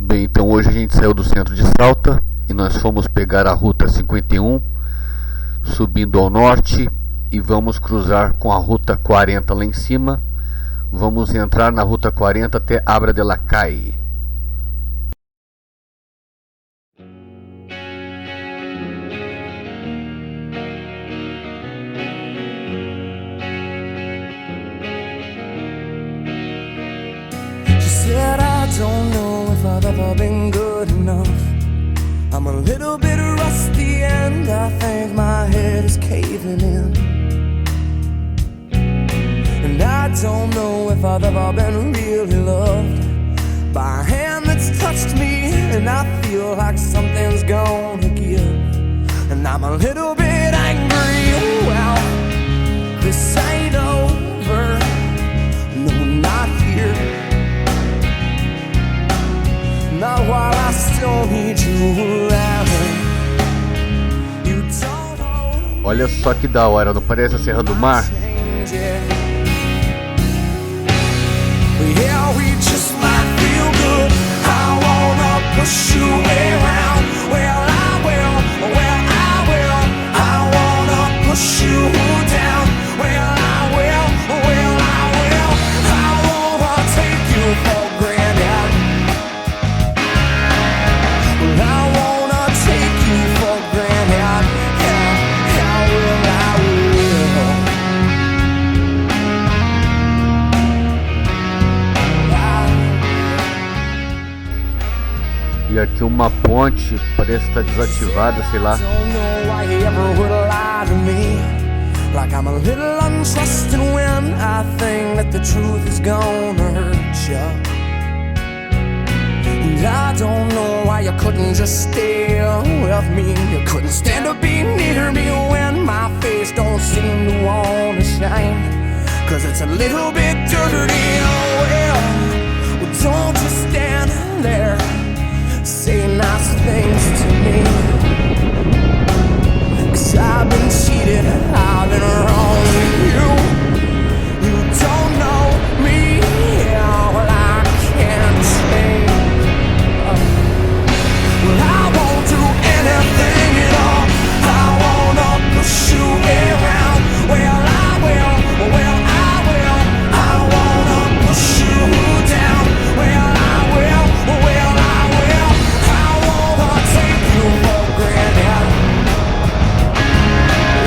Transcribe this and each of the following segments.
Bem, então hoje a gente saiu do centro de Salta e nós fomos pegar a Ruta 51, subindo ao norte, e vamos cruzar com a Ruta 40 lá em cima. Vamos entrar na Ruta 40 até Abra de la Calle. Said I don't know if I've ever been good enough. I'm a little bit rusty and I think my head is caving in. And I don't know if I've ever been really loved by a hand that's touched me, and I feel like something's gonna give. And I'm a little bit angry, well, this ain't over, no, not here. Not while I still need you around. You don't know. Olha só que da hora, não parece a Serra do Mar? Yeah, we just might feel good. I wanna push you around. Well, I will, well, I will. I wanna push you down. Well, I will, well, I will. I wanna take you for granted. E aqui uma ponte parece estar desativada, sei lá. Like I'm a little untrusting when I think that the truth is gonna hurt you. And I don't know why you couldn't just stay with me. You couldn't stand to be near me when my face don't seem to wanna shine. Cause it's a little bit dirty, oh well, don't just stand there. Say nice things to me. Cause I've been cheated, I've been wrong with you. You don't know me, yeah, well I can't change. Well I won't do anything at all. I wanna push you around. Well I will, well I will. I wanna push you down. Well I will, well I will. I wanna take you for granted.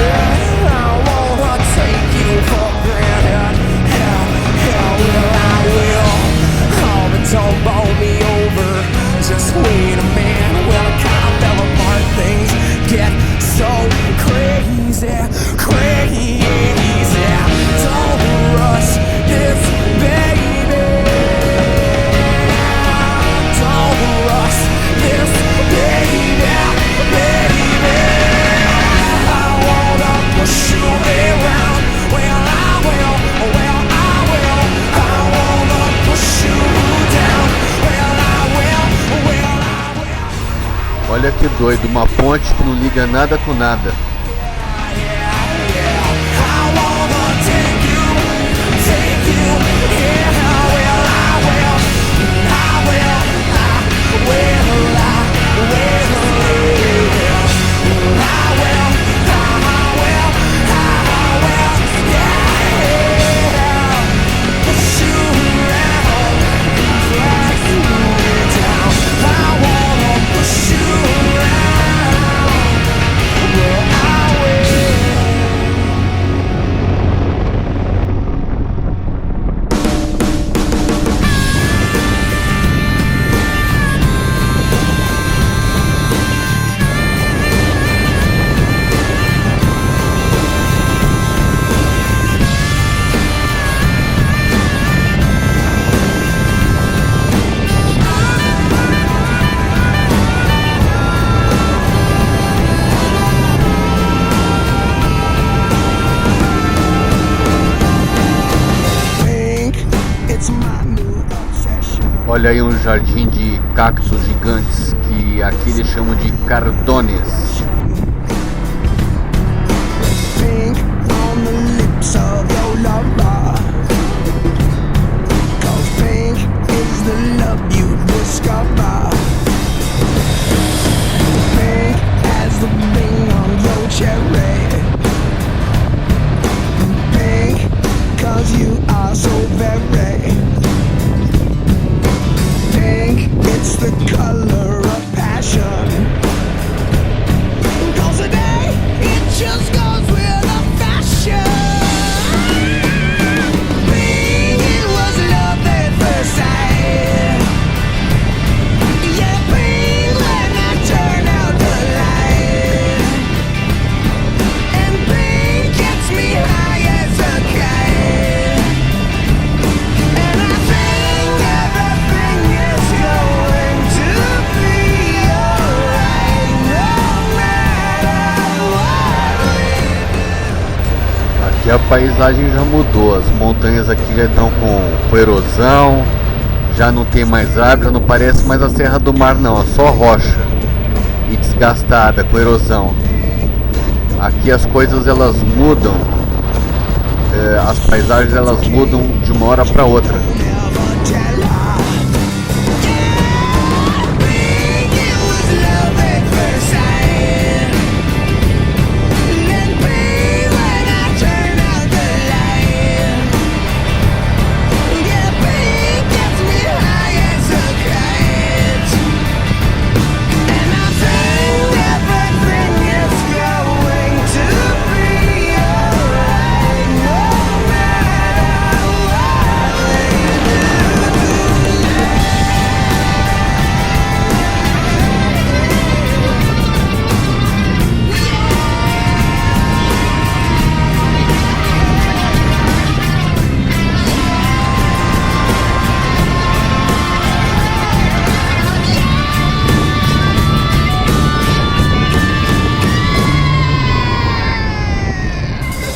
Yeah, I wanna take you for granted. Yeah, yeah, well I will. Oh, but don't bowl me over. Just wait a minute, well I kinda fell apart. Things get so crazy, crazy. Don't rush this, baby. Don't rush this, baby, baby. I wanna push you around. Well I will, well I will. I wanna push you down. Well I will, well I will. Olha que doido, uma ponte que não liga nada com nada. Olha aí um jardim de cactos gigantes que aqui eles chamam de cardones. Cause pink is the love you bring. discover. Pink as the bling on your cherry. Pink, 'cause you are so very pink. It's the color of passion. 'Cause today it just goes with the fashion. Pink, it was love at first sight. Yeah, pink when I turn out the light. And pink gets me high as a kite. And I think everything is going to be alright, no matter what we do. Aqui a paisagem já mudou, as montanhas aqui já estão com erosão, já não tem mais árvore, não parece mais a Serra do Mar não, é só rocha e desgastada com erosão. Aqui as coisas elas mudam, as paisagens elas mudam de uma hora para outra. Never tell her. Yeah, pink, it was love at first sight. And pink when I turn out the light. Yeah, pink gets me high as a kite. And I think everything is going to be alright, no matter what we do tonight.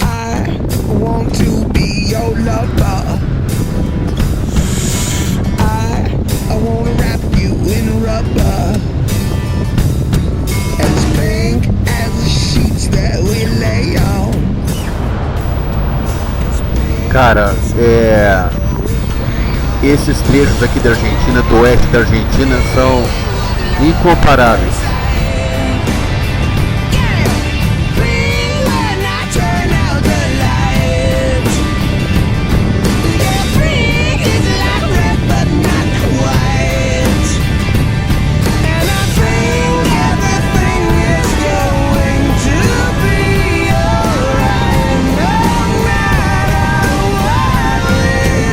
I want to be your lover. I wanna wrap you in rubber. As pink as the sheets that we lay on. Cara, esses trechos aqui da Argentina, do oeste da Argentina, são incomparáveis. Pink when I turn out the light. Yeah, pink is like red but not quite. And I think everything is going to be alright, no matter what we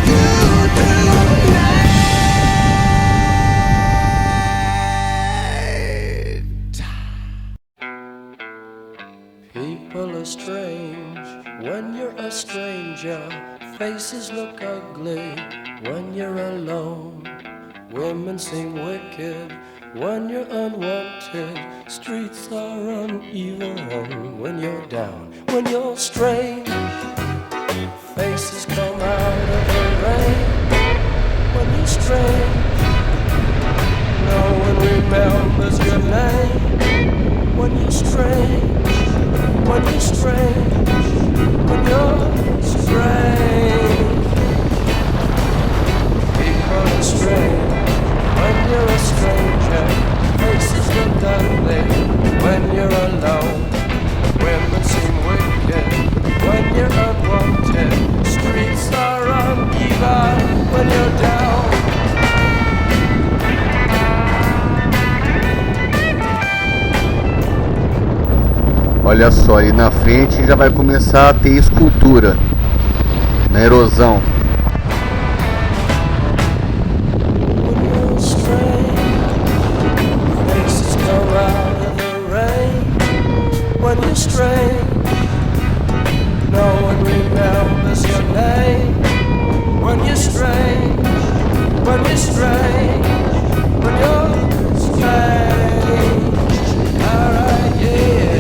do tonight. People are strange when you're a stranger. Faces look ugly when you're alone. Women seem wicked when you're unwanted. Streets are uneven when you're down. When you're strange, faces come out of the rain. When you're strange, no one remembers your name. When you're strange, when you're strange, when you're strange. People are strange when you're a stranger. Faces look ugly when you're alone. Women seem wicked when you're unwanted. Streets are uneven when you're down. Olha só, ali na frente já vai começar a ter escultura na erosão. When you're strange, faces come out of the rain. When you're strange, no one remembers your name. When you're strange, when you're strange, when you're strange. Alright, yeah.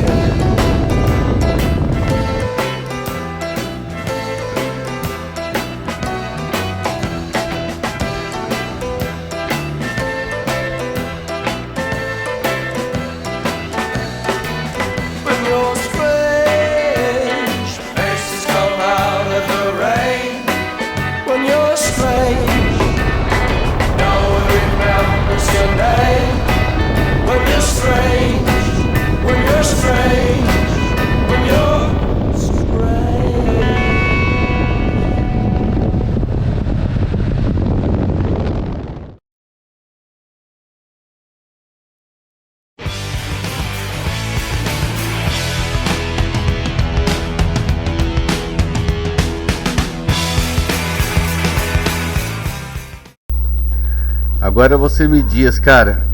Agora você me diz, cara,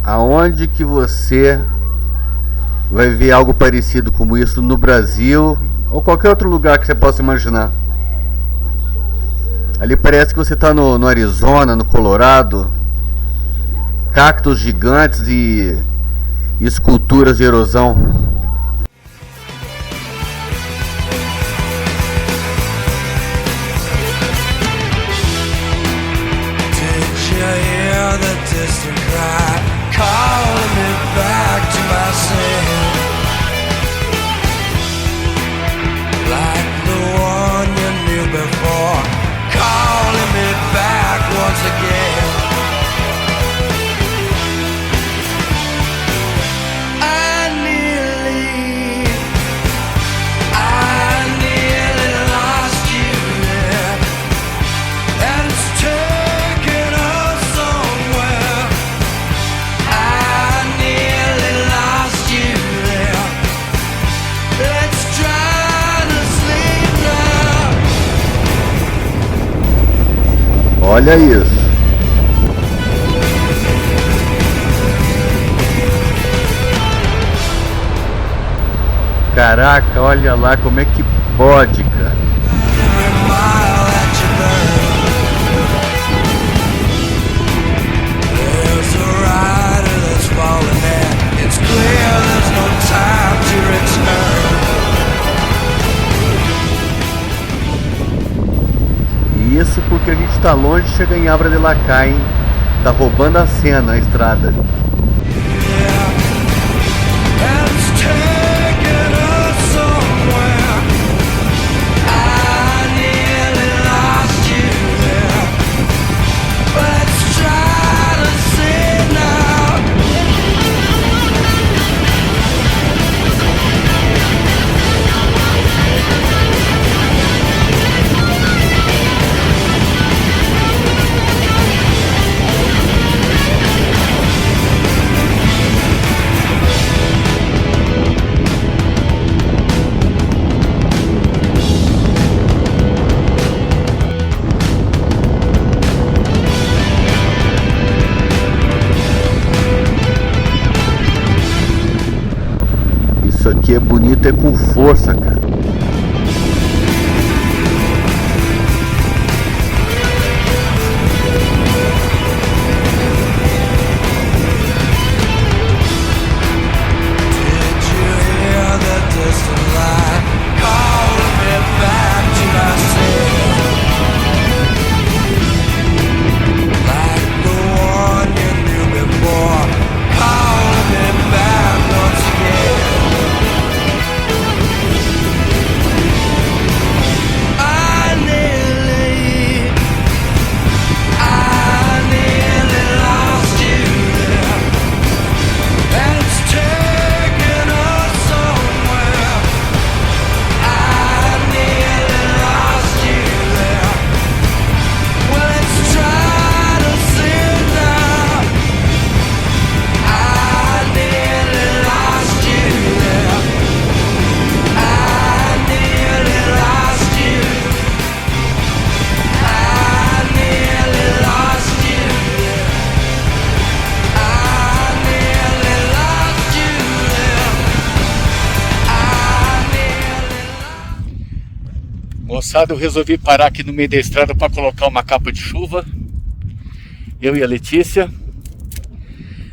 aonde que você vai ver algo parecido como isso no Brasil ou qualquer outro lugar que você possa imaginar? Ali parece que você está no Arizona, no Colorado, cactos gigantes e esculturas de erosão. Olha isso. Caraca, olha lá como é que pode, cara. Isso porque a gente tá longe de chegar em Abra de la Caia, hein? Tá roubando a cena, a estrada. Isso aqui é bonito, é com força, cara. Moçada, eu resolvi parar aqui no meio da estrada para colocar uma capa de chuva. Eu e a Letícia.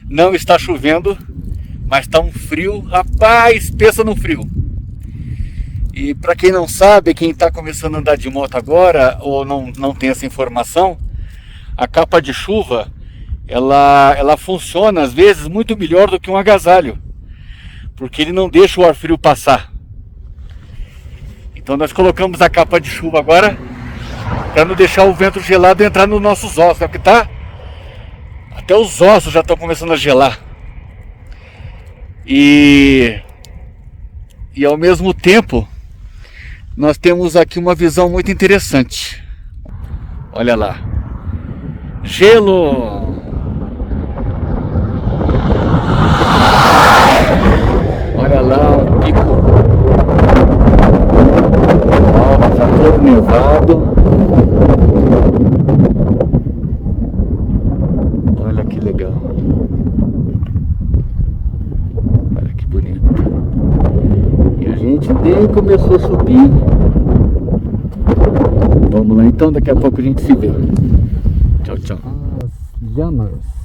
Não está chovendo, mas está um frio. Rapaz, pensa no frio. E para quem não sabe, quem está começando a andar de moto agora, ou não tem essa informação, a capa de chuva, ela funciona às vezes muito melhor do que um agasalho. Porque ele não deixa o ar frio passar. Então nós colocamos a capa de chuva agora para não deixar o vento gelado entrar nos nossos ossos, porque tá? Até os ossos já estão começando a gelar. E ao mesmo tempo nós temos aqui uma visão muito interessante. Olha lá. Gelo! Olha lá o pico. Ó, tá todo nevado. Olha que legal. Olha que bonito. E a gente nem começou a subir. Vamos lá então, daqui a pouco a gente se vê. Tchau, tchau. As llamas.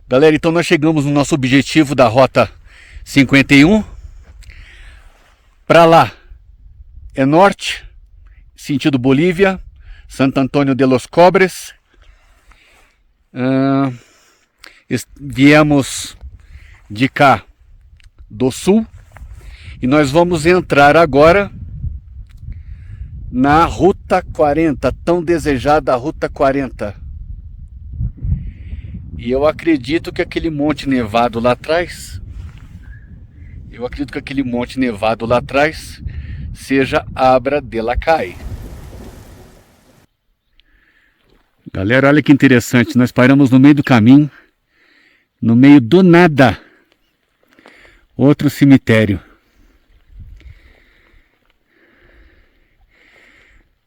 Galera, então nós chegamos no nosso objetivo da Rota 51. Para lá é norte, sentido Bolívia, Santo Antônio de los Cobres. Viemos de cá do sul e nós vamos entrar agora na Ruta 40, tão desejada Ruta 40. E eu acredito que aquele monte nevado lá atrás, seja Abra de la Cai. Galera, olha que interessante, nós paramos no meio do caminho, no meio do nada, outro cemitério.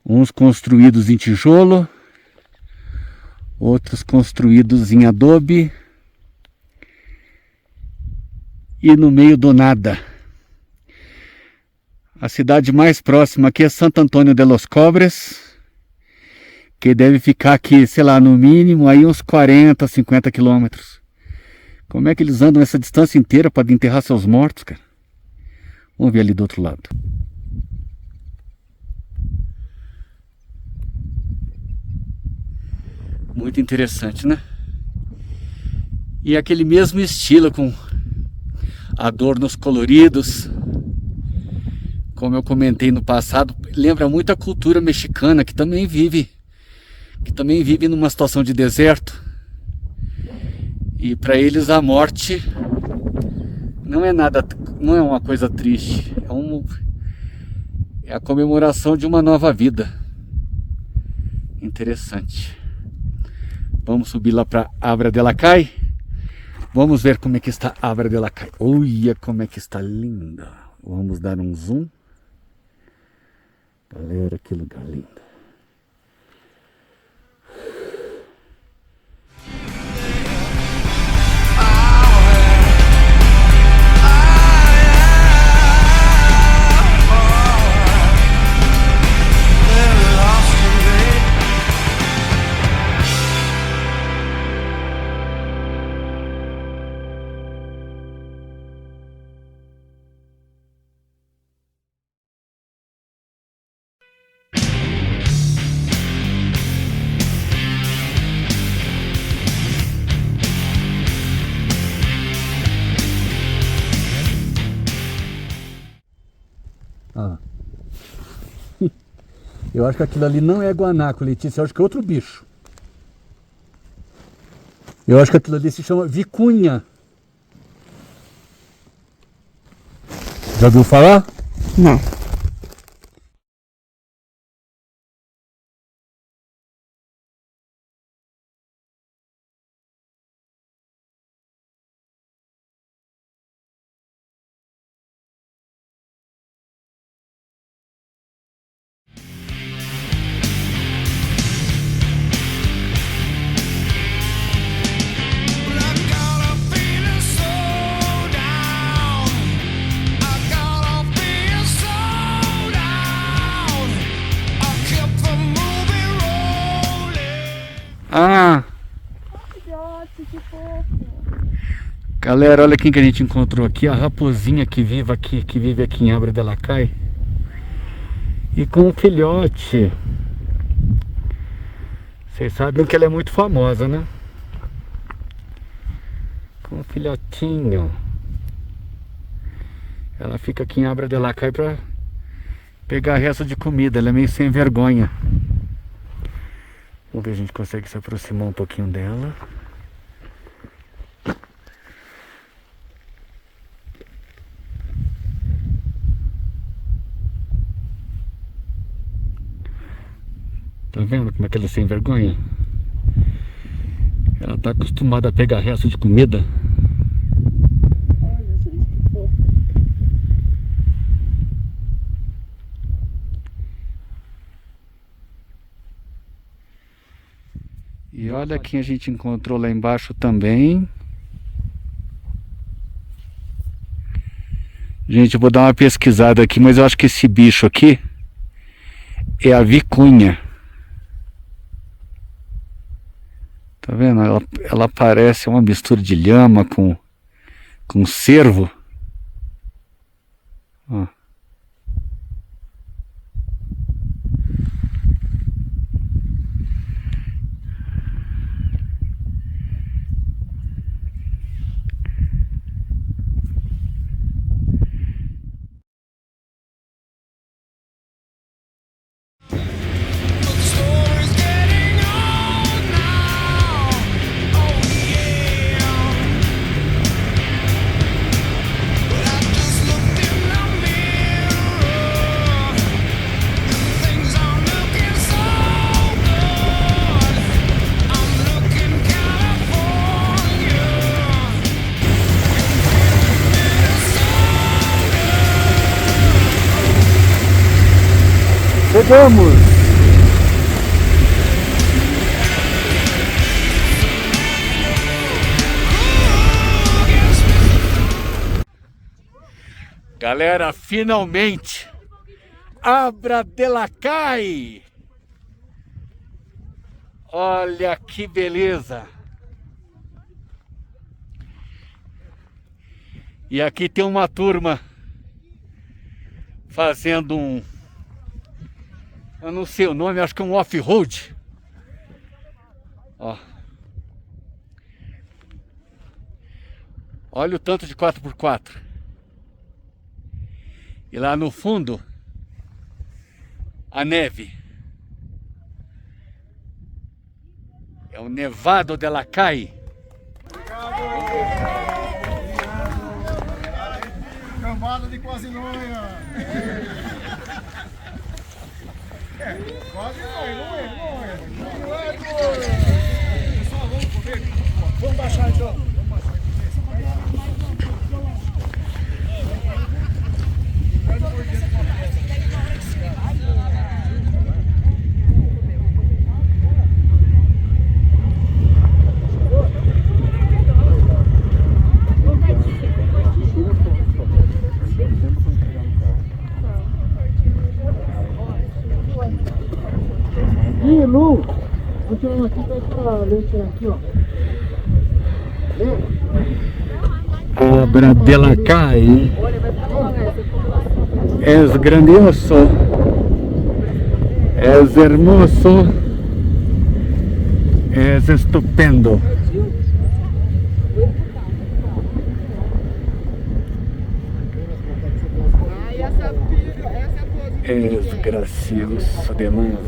Uns construídos em tijolo, outros construídos em adobe e no meio do nada. A cidade mais próxima aqui é Santo Antônio de los Cobres, que deve ficar aqui, sei lá, no mínimo aí uns 40, 50 quilômetros. Como é que eles andam essa distância inteira para enterrar seus mortos, cara? Vamos ver ali do outro lado. Muito interessante, né? E aquele mesmo estilo, com adornos coloridos, como eu comentei no passado, lembra muito a cultura mexicana, que também vive numa situação de deserto. E para eles a morte não é uma coisa triste, é a comemoração de uma nova vida. Interessante. Vamos subir lá para Abra de la Cai. Vamos ver como é que está Abra de la Cai. Olha como é que está linda. Vamos dar um zoom. Galera, que lugar lindo. Ah. Eu acho que aquilo ali não é guanaco, Letícia. Eu acho que é outro bicho. Eu acho que aquilo ali se chama vicunha. Já ouviu falar? Não. Ah! Que fofo. Galera, olha quem que a gente encontrou aqui. A raposinha que vive aqui em Abra de la Cai. E com um filhote. Vocês sabem que ela é muito famosa, né? Com um filhotinho. Ela fica aqui em Abra de la Cai pra pegar resto de comida. Ela é meio sem vergonha. Vamos ver se a gente consegue se aproximar um pouquinho dela. Tá vendo como é que ela é sem vergonha? Ela tá acostumada a pegar resto de comida. Olha, gente, que fofo. E olha quem a gente encontrou lá embaixo também. Gente, eu vou dar uma pesquisada aqui, mas eu acho que esse bicho aqui é a vicunha. Tá vendo? Ela parece uma mistura de lhama com cervo. Ó. Chegamos! Galera, finalmente! Abra de la Cai! Olha que beleza! E aqui tem uma turma fazendo eu não sei o nome, acho que é um off-road. Ó. Olha o tanto de 4x4. E lá no fundo, a neve. É o Nevado de la Cai. Cambada de quase noia. Quase não é. Pessoal, vamos comer. Vamos baixar então. Ih, Lu, vou tirar uma aqui pra essa leite aqui, ó. Abra de la Cai. Es grandioso. Es hermoso. Es estupendo. Es gracioso demais.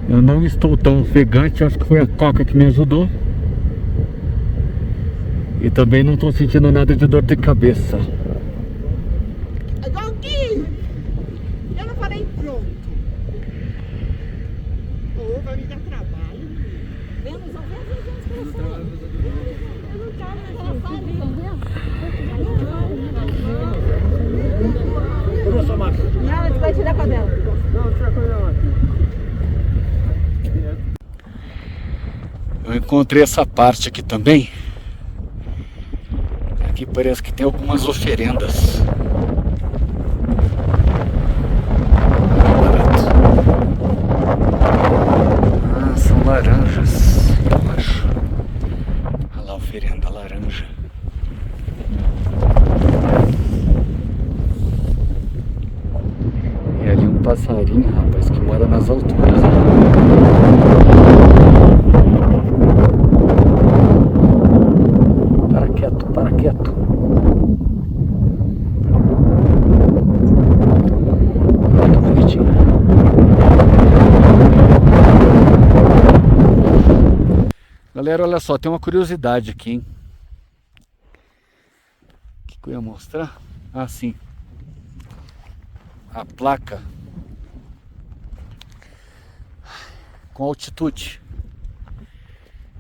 Eu não estou tão ofegante, acho que foi a Coca que me ajudou. E também não estou sentindo nada de dor de cabeça. Aqui! Eu não falei pronto. Ou vai me dar trabalho. Vemos, eu não quero, mas ela sabe, entendeu? Cadê a sua máquina? Não, a gente vai tirar com a dela. Não, tira a coisa aqui. Eu encontrei essa parte aqui também. Aqui parece que tem algumas oferendas. Ah, são laranjas, eu acho. Olha lá a oferenda, laranja. E ali um passarinho, rapaz, que mora nas alturas. Para quieto, para quieto. Galera, olha só, tem uma curiosidade aqui, hein? O que eu ia mostrar? Ah, sim. A placa com altitude.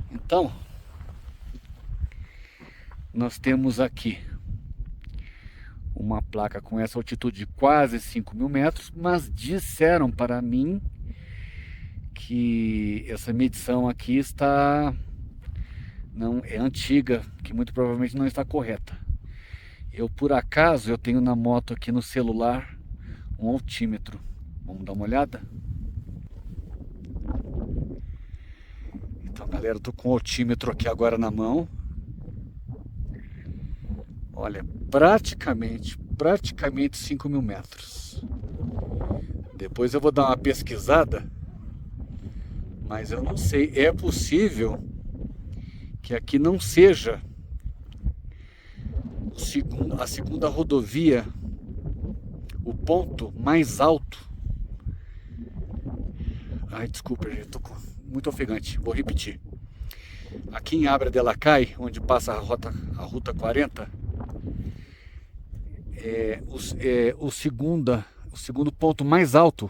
Então, nós temos aqui uma placa com essa altitude de quase 5.000 metros, mas disseram para mim que essa medição aqui não é antiga, que muito provavelmente não está correta. Por acaso, eu tenho na moto aqui no celular um altímetro. Vamos dar uma olhada? Então, galera, eu tô com o altímetro aqui agora na mão. Olha, praticamente 5.000 metros. Depois eu vou dar uma pesquisada, mas eu não sei, é possível que aqui não seja a segunda rodovia, o ponto mais alto. Ai, desculpa, gente, tô muito ofegante, vou repetir. Aqui em Abra de la Cai, onde passa a Ruta 40, o segundo ponto mais alto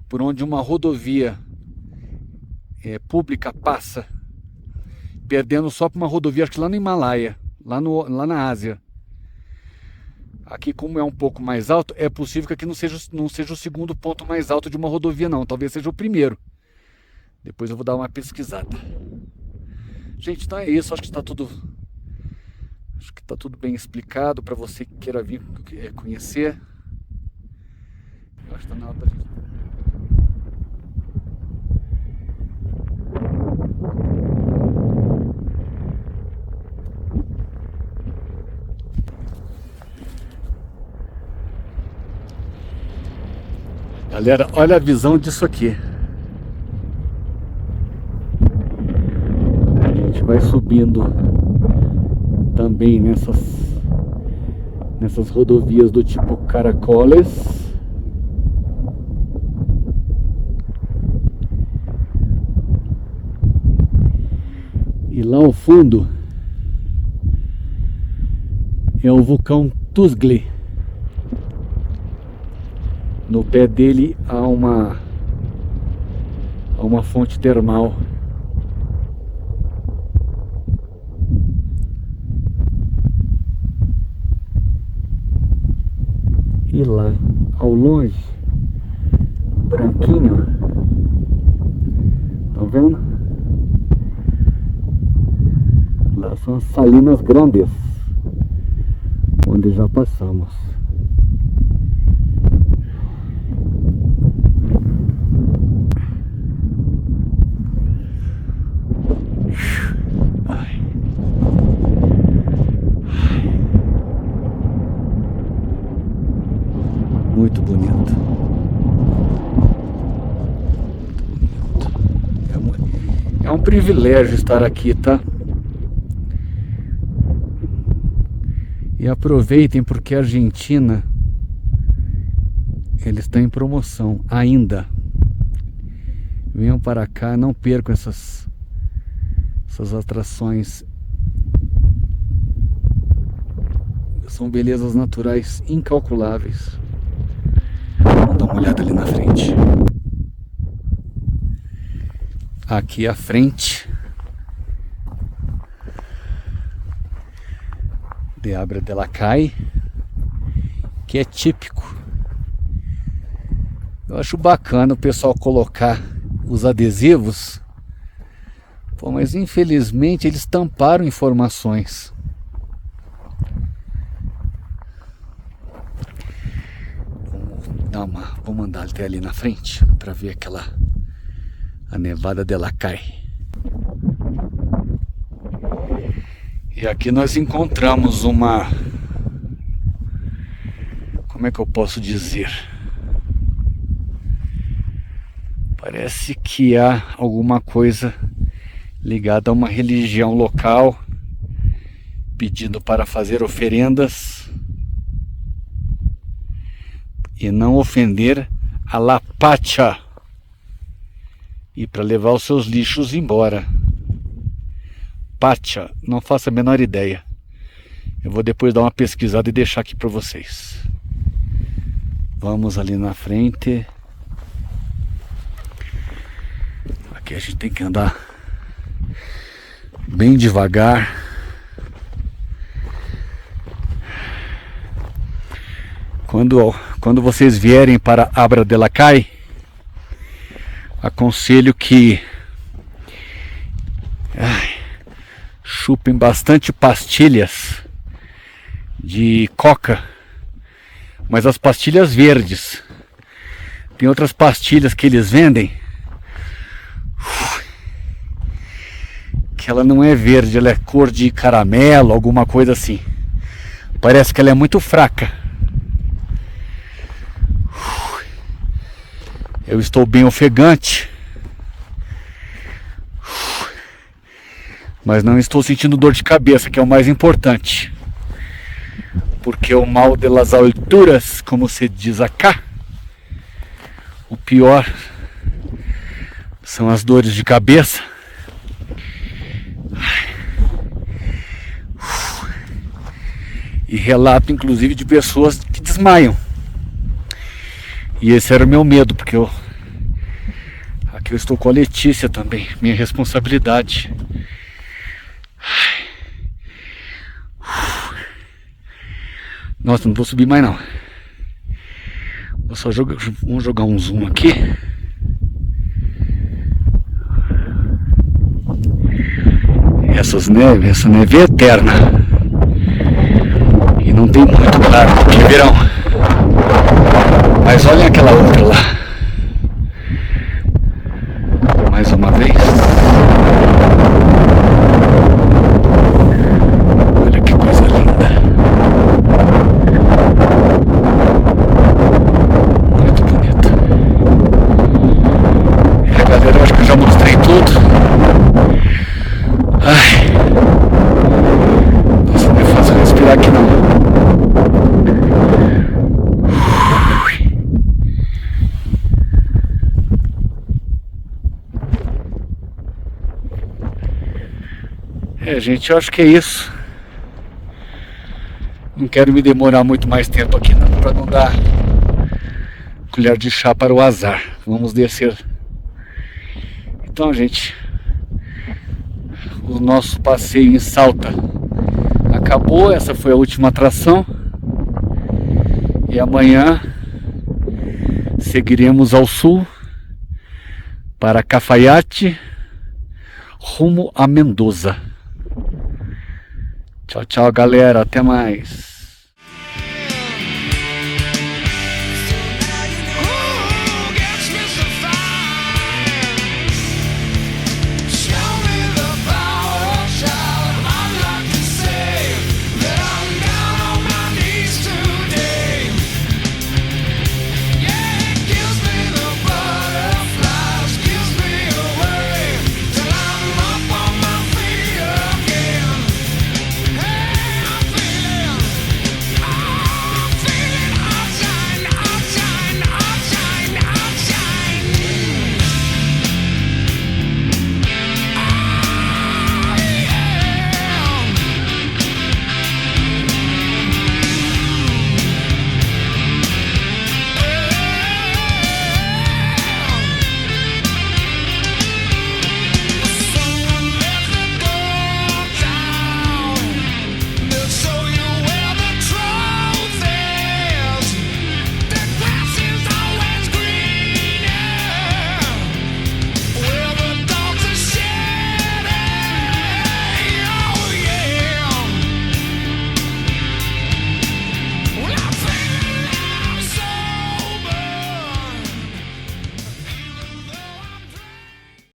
por onde uma rodovia pública passa, perdendo só para uma rodovia, acho que lá no Himalaia, lá na Ásia. Aqui, como é um pouco mais alto, é possível que aqui não seja o segundo ponto mais alto de uma rodovia, não. Talvez seja o primeiro. Depois eu vou dar uma pesquisada. Gente, então é isso. Acho que está tudo bem explicado para você que queira vir conhecer. Eu acho que está na hora da gente. Galera, olha a visão disso aqui. A gente vai subindo também nessas rodovias do tipo caracoles. E lá ao fundo é o vulcão Tuzli. No pé dele há uma fonte termal. E lá ao longe, branquinho, estão vendo? Lá são as Salinas Grandes, onde já passamos. Muito bonito. É um privilégio estar aqui, tá? E aproveitem, porque a Argentina, eles estão em promoção ainda. Venham para cá, não percam essas atrações. São belezas naturais incalculáveis. Vamos dar uma olhada ali na frente. Aqui à frente de Abra de la Cai, que é típico. Eu acho bacana o pessoal colocar os adesivos. Pô, mas infelizmente eles tamparam informações. Vamos andar até ali na frente para ver a Nevada de la Cai. E aqui nós encontramos como é que eu posso dizer? Parece que há alguma coisa ligada a uma religião local, pedindo para fazer oferendas e não ofender a La Pacha, e para levar os seus lixos embora. Carpaccia, não faço a menor ideia. Eu vou depois dar uma pesquisada e deixar aqui para vocês. Vamos ali na frente. Aqui a gente tem que andar bem devagar. Quando vocês vierem para Abra della Cai, aconselho que chupem bastante pastilhas de coca, mas as pastilhas verdes. Tem outras pastilhas que eles vendem que ela não é verde, ela é cor de caramelo, alguma coisa assim. Parece que ela é muito fraca. Eu estou bem ofegante, mas não estou sentindo dor de cabeça, que é o mais importante. Porque o mal de las alturas, como se diz acá, o pior são as dores de cabeça. E relato inclusive de pessoas que desmaiam. E esse era o meu medo, porque aqui eu estou com a Letícia também, minha responsabilidade. Nossa, não vou subir mais não. Vamos jogar um zoom aqui. Essa neve é eterna. E não tem muito claro, porque é verão. Mas olhem aquela outra lá. Mais uma vez. Olha que coisa linda. Muito bonito. Galera, eu acho que eu já mostrei tudo. Ai. Nossa, não é fácil respirar aqui não. Gente, eu acho que é isso. Não quero me demorar muito mais tempo aqui não, para não dar colher de chá para o azar. Vamos descer. Então, gente, o nosso passeio em Salta acabou. Essa foi a última atração. E amanhã seguiremos ao sul para Cafayate, rumo a Mendoza. Tchau, tchau, galera. Até mais.